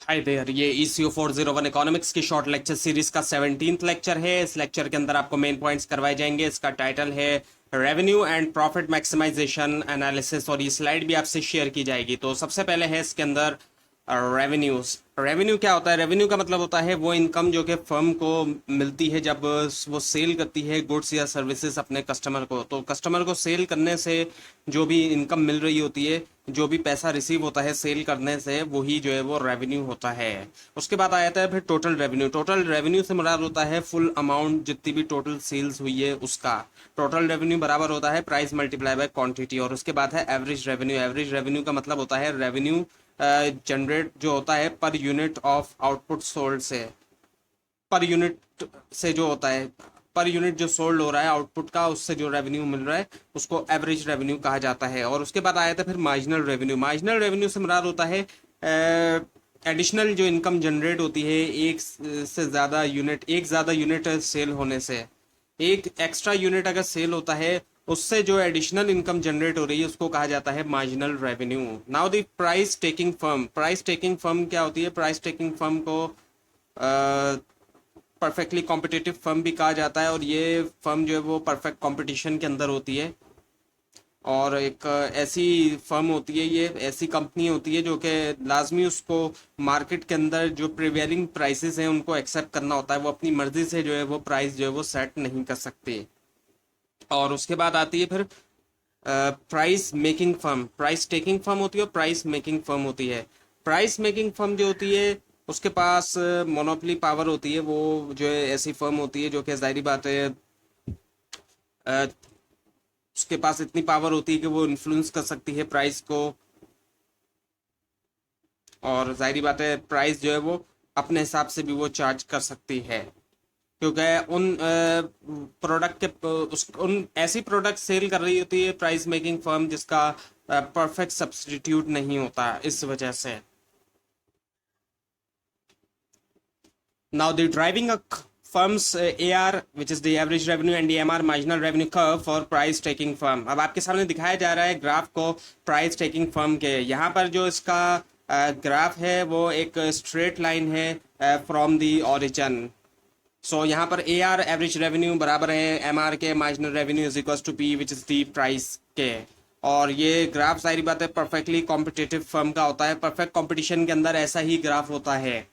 Hi there, ये ECO 401 economics की short lecture series का 17th लेक्चर है। इस लेक्चर के अंदर आपको मेन पॉइंट्स करवाए जाएंगे। इसका टाइटल है revenue and profit maximization analysis, और ये स्लाइड भी आपसे शेयर की जाएगी। तो सबसे पहले है इसके अंदर रेवेन्यूज। रेवेन्यू क्या होता है? रेवेन्यू का मतलब होता है वो इनकम जो कि फर्म को मिलती है जब वो सेल करती है गुड्स या सर्विसेज अपने कस्टमर को। तो कस्टमर को सेल करने से जो भी इनकम मिल रही होती है, जो भी पैसा रिसीव होता है सेल करने से, वही जो है वो रेवेन्यू होता है। उसके बाद आ जाता है फिर टोटल रेवेन्यू। टोटल रेवेन्यू से मुराद होता है फुल अमाउंट, जितनी भी टोटल सेल्स हुई है उसका। टोटल रेवेन्यू बराबर होता है प्राइस मल्टीप्लाई बाय क्वांटिटी। और उसके बाद है एवरेज रेवेन्यू। एवरेज रेवेन्यू का मतलब होता है रेवेन्यू जनरेट जो होता है per unit of output sold से। पर यूनिट से जो होता है, पर यूनिट जो सोल्ड हो रहा है आउटपुट का, उससे जो रेवेन्यू मिल रहा है उसको एवरेज रेवेन्यू कहा जाता है। और उसके बाद आया था फिर मार्जिनल रेवेन्यू। मार्जिनल रेवेन्यू से मुराद होता है एडिशनल जो इनकम जनरेट होती है एक ज़्यादा यूनिट सेल होने से। एक एक्स्ट्रा यूनिट अगर सेल होता है, उससे जो एडिशनल इनकम जनरेट हो रही है उसको कहा जाता है marginal revenue. Now the price taking firm. Price taking firm क्या होती है? प्राइस टेकिंग फर्म को परफेक्टली कॉम्पिटिटिव फर्म भी कहा जाता है, और ये फर्म जो है वो परफेक्ट कंपटीशन के अंदर होती है। और एक ऐसी फर्म होती है, ये ऐसी कंपनी होती है जो कि लाजमी उसको मार्केट के अंदर जो प्रिवेलिंग प्राइसेस हैं उनको एक्सेप्ट करना होता है। वो अपनी मर्जी से जो है वो प्राइस जो है वो सेट नहीं कर सकते। और उसके बाद आती है फिर price making firm. Price taking firm होती है और प्राइस मेकिंग फर्म होती है। प्राइस मेकिंग फर्म जो होती है उसके पास मोनोपोली पावर होती है। वो जो है ऐसी फर्म होती है जो कि जाहिर बात है उसके पास इतनी पावर होती है कि वो इन्फ्लुएंस कर सकती है प्राइस को। और जाहिर बात है प्राइस जो है वो अपने हिसाब से भी वो चार्ज कर सकती है, क्योंकि उन प्रोडक्ट के उन ऐसी प्रोडक्ट सेल कर रही होती है प्राइस मेकिंग फर्म जिसका परफेक्ट सब्स्टिट्यूट नहीं होता। इस वजह से now the driving a firm's AR, which is the average revenue, and the MR, marginal revenue curve for price taking firm। अब आपके सामने दिखाया जा रहा है ग्राफ को प्राइस टेकिंग फर्म के। यहाँ पर जो इसका ग्राफ है वो एक स्ट्रेट लाइन है फ्रॉम द ओरिजिन। सो यहाँ पर AR एवरेज रेवेन्यू बराबर है MR के marginal revenue is equal to P which is the price के। और ये ग्राफ सारी बात है परफेक्टली कॉम्पिटिटिव फर्म का होता है। परफेक्ट कंपटीशन के अंदर ऐसा ही ग्राफ होता है,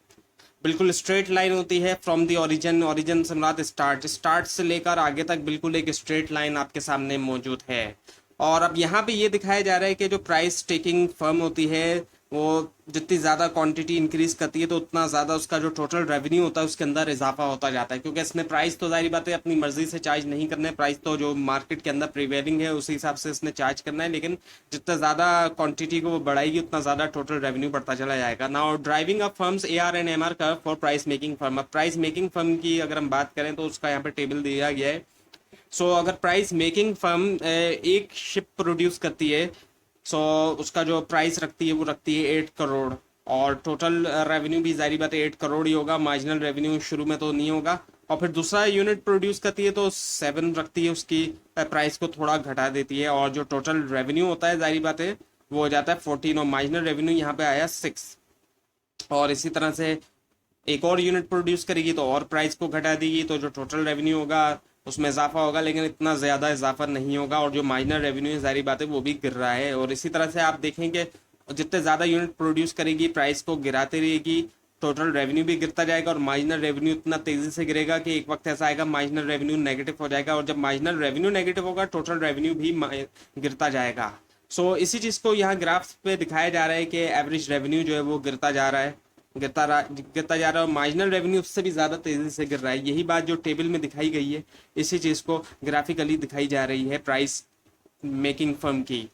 बिल्कुल स्ट्रेट लाइन होती है फ्रॉम दी ओरिजिन। ओरिजिन से मुराद स्टार्ट से लेकर आगे तक बिल्कुल एक स्ट्रेट लाइन आपके सामने मौजूद है। और अब यहाँ पे ये दिखाया जा रहा है कि जो प्राइस टेकिंग फर्म होती है वो जितनी ज़्यादा क्वांटिटी इंक्रीज करती है तो उतना ज़्यादा उसका जो टोटल रेवेन्यू होता है उसके अंदर इजाफा होता जाता है, क्योंकि इसने प्राइस तो जाहिर बात है अपनी मर्जी से चार्ज नहीं करना है। प्राइस तो जो मार्केट के अंदर प्रिवेलिंग है उसी हिसाब से इसने चार्ज करना है, लेकिन जितना ज़्यादा क्वांटिटी को वो बढ़ाएगी उतना ज़्यादा टोटल रेवेन्यू बढ़ता चला जाएगा। Now driving up firms AR and MR curve for price making firm. अब प्राइस मेकिंग फर्म की अगर हम बात करें तो उसका यहाँ पर टेबल दिया गया है। सो अगर प्राइस मेकिंग फर्म एक शिप प्रोड्यूस करती है, सो उसका जो प्राइस रखती है वो रखती है 8 करोड़, और टोटल रेवेन्यू भी जारी बात है 8 करोड़ ही होगा। मार्जिनल रेवेन्यू शुरू में तो नहीं होगा। और फिर दूसरा यूनिट प्रोड्यूस करती है तो 7 रखती है, उसकी प्राइस को थोड़ा घटा देती है, और जो टोटल रेवेन्यू होता है जारी बात है वो हो जाता है 14, और मार्जिनल रेवेन्यू यहाँ पे आया 6। और इसी तरह से एक और यूनिट प्रोड्यूस करेगी तो और प्राइस को घटा देगी, तो जो टोटल रेवेन्यू होगा उसमें इजाफा होगा, लेकिन इतना ज़्यादा इजाफा नहीं होगा। और जो माइनर रेवेन्यू है जारी बात है वो भी गिर रहा है। और इसी तरह से आप देखेंगे जितने ज़्यादा यूनिट प्रोड्यूस करेगी प्राइस को गिराती रहेगी, टोटल रेवेन्यू भी गिरता जाएगा। और मार्जिनल रेवेन्यू इतना तेज़ी से गिरेगा कि एक वक्त ऐसा आएगा मार्जिनल रेवेन्यू नेगेटिव हो जाएगा, और जब मार्जिनल रेवेन्यू नेगेटिव होगा टोटल रेवेन्यू भी गिरता जाएगा। सो इसी चीज़ को यहाँ ग्राफ पे दिखाया जा रहा है कि एवरेज रेवेन्यू जो है वो गिरता जा रहा है, गिरता जा रहा है, और मार्जिनल रेवेन्यू उससे भी ज़्यादा तेज़ी से गिर रहा है। यही बात जो टेबल में दिखाई गई है इसी चीज़ को ग्राफिकली दिखाई जा रही है प्राइस मेकिंग फर्म की।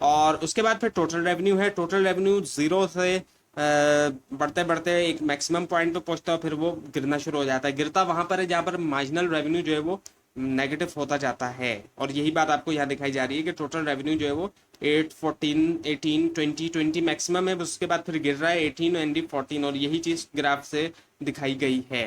और उसके बाद फिर टोटल रेवेन्यू है। टोटल रेवेन्यू जीरो से बढ़ते बढ़ते एक मैक्सिमम पॉइंट पे पहुंचता है, फिर वो गिरना शुरू हो जाता है। गिरता वहां पर है जहां पर मार्जिनल रेवेन्यू जो है वो नेगेटिव होता जाता है। और यही बात आपको यहाँ दिखाई जा रही है कि टोटल रेवेन्यू जो है वो 8, 14, 18, 20 मैक्सिमम है, उसके बाद फिर गिर रहा है 18 एंड 14, और यही चीज़ ग्राफ से दिखाई गई है।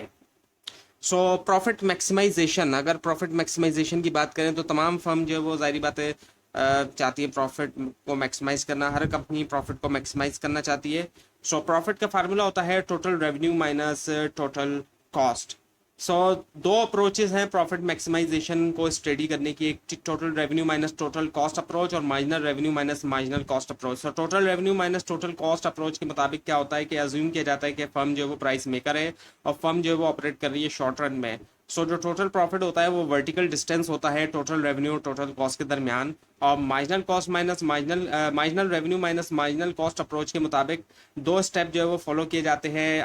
So profit maximisation. अगर प्रॉफिट मैक्सिमाइजेशन की बात करें तो तमाम फर्म जो है वो जाहिर बात है चाहती है प्रॉफिट को मैक्सिमाइज करना। हर कंपनी प्रॉफिट को मैक्सिमाइज करना चाहती है। सो प्रॉफिट का फार्मूला होता है total revenue minus total cost. So दो अप्रोचेस हैं प्रॉफिट मैक्सिमाइजेशन को स्टडी करने की, एक total revenue minus total cost approach और marginal revenue minus marginal cost approach. So total revenue minus total cost approach के मुताबिक क्या होता है कि अज्यूम किया जाता है कि फर्म जो है वो प्राइस मेकर है और फर्म जो है वो ऑपरेट कर रही है शॉर्ट रन में। सो जो टोटल प्रॉफिट होता है वो वर्टिकल डिस्टेंस होता है टोटल रेवेन्यू और टोटल कॉस्ट के दरमियान। और marginal cost minus marginal revenue minus marginal cost approach के मुताबिक दो स्टेप जो है वो फॉलो किए जाते हैं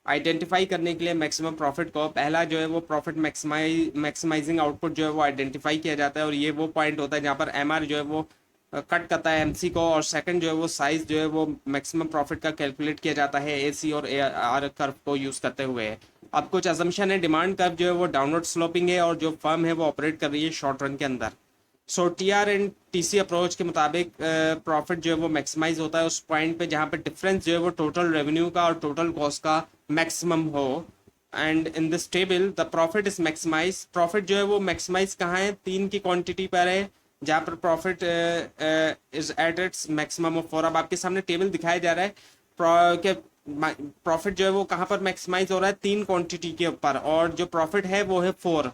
आइडेंटिफाई करने के लिए मैक्सिमम प्रॉफिट को। पहला जो है वो प्रॉफिट मैक्सिमाइजिंग आउटपुट जो है वो आइडेंटिफाई किया जाता है और ये वो पॉइंट होता है जहाँ पर एमआर जो है वो कट करता है एमसी को। और सेकंड जो है वो साइज जो है वो मैक्सिमम प्रॉफिट का कैलकुलेट किया जाता है एसी और आर कर्व को यूज करते हुए। अब कुछ अजम्पशन है, डिमांड कर्व जो है वो डाउनवर्ड स्लोपिंग है और जो फर्म है वो ऑपरेट कर रही है शॉर्ट रन के अंदर। सो टीआर एंड टीसी अप्रोच के मुताबिक प्रॉफिट जो है वो मैक्सिमाइज होता है उस पॉइंट पे जहाँ पे डिफरेंस जो है वो टोटल रेवेन्यू का और टोटल कॉस्ट का मैक्सिमम हो। And in this table the profit is maximize. Profit जो है वो मैक्सिमाइज कहाँ है, 3 की क्वांटिटी पर है जहाँ पर profit is at its maximum of 4। अब आपके सामने टेबल दिखाया जा रहा है प्रॉफिट जो है वो कहाँ पर मैक्सिमाइज हो रहा है, 3 क्वांटिटी के ऊपर, और जो प्रॉफिट है वो है 4।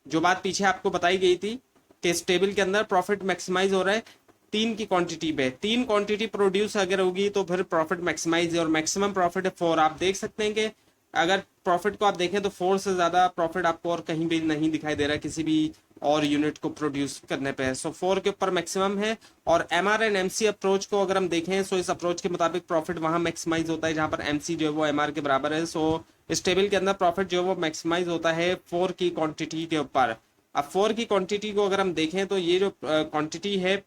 जो बात पीछे आपको बताई गई थी कि इस टेबल के अंदर प्रॉफिट मैक्सिमाइज हो रहा है 3 की क्वांटिटी पे। 3 क्वांटिटी प्रोड्यूस अगर होगी तो फिर प्रॉफिट मैक्सिमाइज है और मैक्सिमम प्रॉफिट है 4। आप देख सकते हैं कि अगर प्रॉफिट को आप देखें तो 4 से ज़्यादा प्रॉफिट आपको और कहीं भी नहीं दिखाई दे रहा है किसी भी और यूनिट को प्रोड्यूस करने पे। सो 4 के ऊपर मैक्सिमम है। और एमआर एंड एमसी अप्रोच को अगर हम देखें सो इस अप्रोच के मुताबिक प्रॉफिट वहाँ मैक्सिमाइज होता है जहाँ पर एमसी जो है वो एमआर के बराबर है। सो इस टेबल के अंदर प्रॉफिट जो है वो मैक्सिमाइज होता है 4 की क्वांटिटी के ऊपर। अब 4 की क्वांटिटी को अगर हम देखें तो ये जो क्वांटिटी है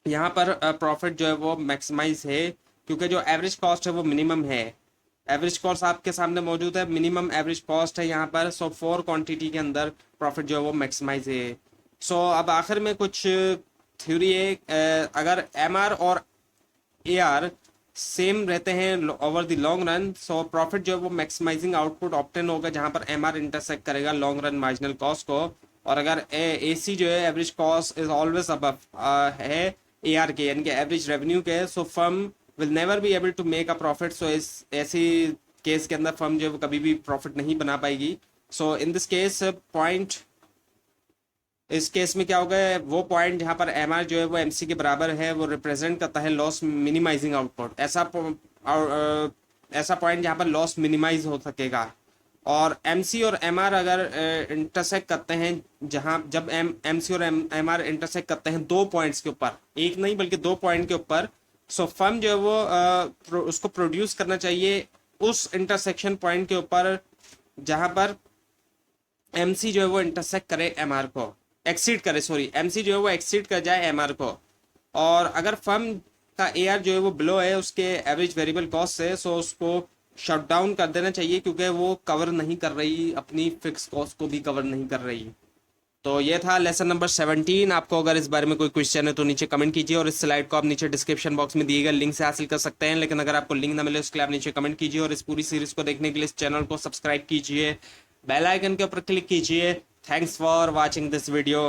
यहाँ पर प्रॉफिट जो है वो मैक्सिमाइज है क्योंकि जो एवरेज कॉस्ट है वो मिनिमम है। एवरेज कॉस्ट आपके सामने मौजूद है, मिनिमम एवरेज कॉस्ट है यहाँ पर। सो 4 क्वांटिटी के अंदर प्रॉफिट जो है वो मैक्सिमाइज है। सो अब आखिर में कुछ थ्योरी है, अगर एमआर और एआर सेम रहते हैं over the long run so profit जो है वो मैक्सिमाइजिंग आउटपुट ऑप्टेन होगा जहाँ पर एमआर इंटरसेक्ट करेगा लॉन्ग रन मार्जिनल कॉस्ट को। और अगर एसी जो है average cost is always above है एआर के यानी कि एवरेज रेवेन्यू के, so firm will never be able to make a profit. So इस ऐसी केस के अंदर फर्म जो है वो कभी भी प्रॉफिट नहीं बना पाएगी। सो इन दिस केस पॉइंट, इस केस में क्या होगा, वो पॉइंट जहाँ पर एमआर जो है वो एमसी के बराबर है वो रिप्रेजेंट करता है लॉस मिनिमाइजिंग आउटपुट। ऐसा पॉइंट जहाँ पर लॉस मिनिमाइज हो सकेगा। और एमसी और एमआर अगर इंटरसेक्ट करते हैं, जहाँ जब एमसी और एमआर इंटरसेक्ट करते हैं 2 पॉइंट्स के ऊपर, एक नहीं बल्कि 2 पॉइंट के ऊपर, सो फर्म जो है वो उसको प्रोड्यूस करना चाहिए उस इंटरसेक्शन पॉइंट के ऊपर जहाँ पर एमसी जो है वो इंटरसेक्ट करे एमआर को, एक्सीड करे, सॉरी एमसी जो है वो एक्सीड कर जाए एमआर को। और अगर फर्म का एआर जो है वो बिलो है उसके एवरेज वेरिएबल कॉस्ट से, सो उसको शट डाउन कर देना चाहिए क्योंकि वो कवर नहीं कर रही, अपनी फिक्स कॉस्ट को भी कवर नहीं कर रही। तो ये था लेसन नंबर 17। आपको अगर इस बारे में कोई क्वेश्चन है तो नीचे कमेंट कीजिए और इस स्लाइड को आप नीचे डिस्क्रिप्शन बॉक्स में दिए गए लिंक से हासिल कर सकते हैं। लेकिन अगर आपको लिंक ना मिले उसके लिए आप नीचे कमेंट कीजिए और इस पूरी सीरीज को देखने के लिए इस चैनल को सब्सक्राइब कीजिए, बेल आइकन के ऊपर क्लिक कीजिए। Thanks for watching this video.